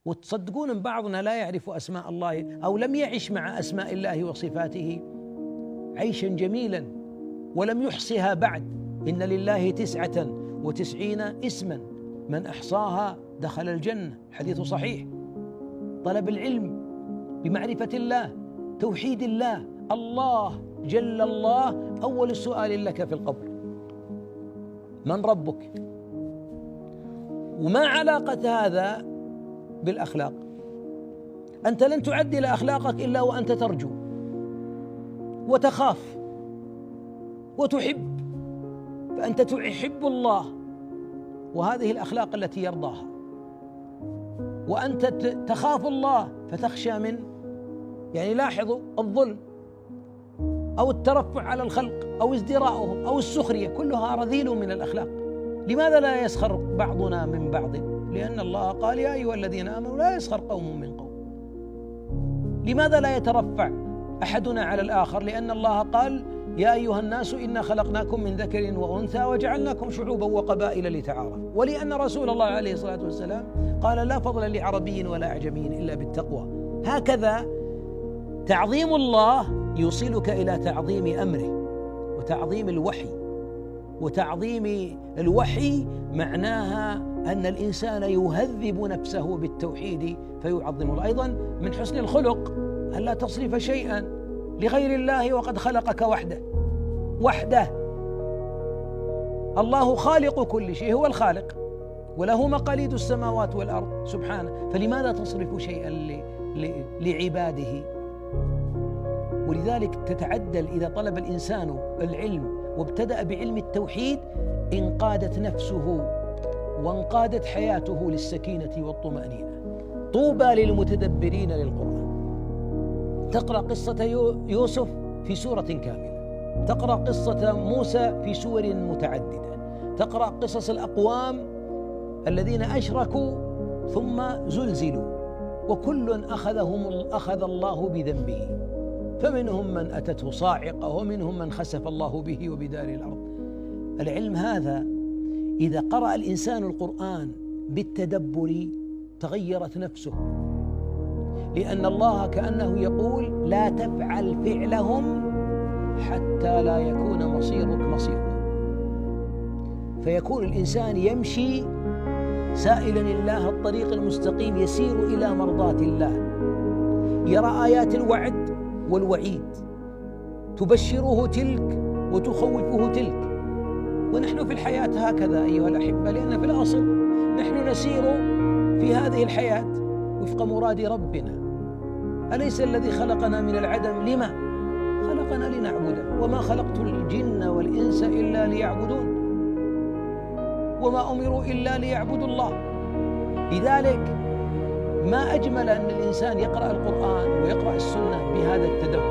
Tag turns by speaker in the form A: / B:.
A: وتصدقون أن بعضنا لا يعرف أسماء الله أو لم يعش مع أسماء الله وصفاته عيشا جميلا ولم يحصها بعد. إن لله 99 اسما من أحصاها دخل الجنة، حديث صحيح. طلب العلم بمعرفة الله، توحيد الله، الله جل الله أول السؤال لك في القبر: من ربك؟ وما علاقة هذا بالأخلاق؟ أنت لن تعدل أخلاقك إلا وأنت ترجو وتخاف وتحب، فأنت تحب الله وهذه الأخلاق التي يرضاها، وأنت تخاف الله فتخشى من، يعني لاحظوا، الظلم أو الترفع على الخلق أو ازدراؤهم أو السخرية، كلها رذيل من الأخلاق. لماذا لا يسخر بعضنا من بعض؟ لأن الله قال: يا أيها الذين آمنوا لا يسخر قوم من قوم. لماذا لا يترفع أحدنا على الآخر؟ لأن الله قال: يا أيها الناس إنا خلقناكم من ذكر وأنثى وجعلناكم شعوبا وقبائل لتعارفوا. ولأن رسول الله عليه الصلاة والسلام قال: لا فضل لعربي ولا أعجمي إلا بالتقوى. هكذا تعظيم الله يوصلك إلى تعظيم أمره وتعظيم الوحي. وتعظيم الوحي معناها أن الإنسان يهذب نفسه بالتوحيد فيعظم الله. أيضا من حسن الخلق ألا تصرف شيئا لغير الله وقد خلقك وحده. الله خالق كل شيء، هو الخالق وله مقاليد السماوات والأرض سبحانه، فلماذا تصرف شيئا لعباده؟ ولذلك تتعدل إذا طلب الإنسان العلم وابتدأ بعلم التوحيد انقادت نفسه وانقادت حياته للسكينة والطمأنينة. طوبى للمتدبرين للقرآن. تقرأ قصة يوسف في سورة كاملة، تقرأ قصة موسى في سور متعددة، تقرأ قصص الأقوام الذين أشركوا ثم زلزلوا، وكل أخذ الله بذنبه، فمنهم من أتته صاعقة ومنهم من خسف الله به وبدار الأرض. العلم هذا إذا قرأ الإنسان القرآن بالتدبر تغيرت نفسه، لأن الله كأنه يقول: لا تفعل فعلهم حتى لا يكون مصيرك مصيرهم. فيكون الإنسان يمشي سائلا الله الطريق المستقيم، يسير إلى مرضاة الله، يرى آيات الوعد والوعيد، تبشره تلك وتخوفه تلك. ونحن في الحياة هكذا أيها الأحبة، لأن في الأصل نحن نسير في هذه الحياة وفق مراد ربنا. أليس الذي خلقنا من العدم لما؟ خلقنا لنعبده، وما خلقت الجن والإنس إلا ليعبدون، وما أمروا إلا ليعبدوا الله. لذلك ما أجمل أن الإنسان يقرأ القرآن ويقرأ السنة بهذا التدبر.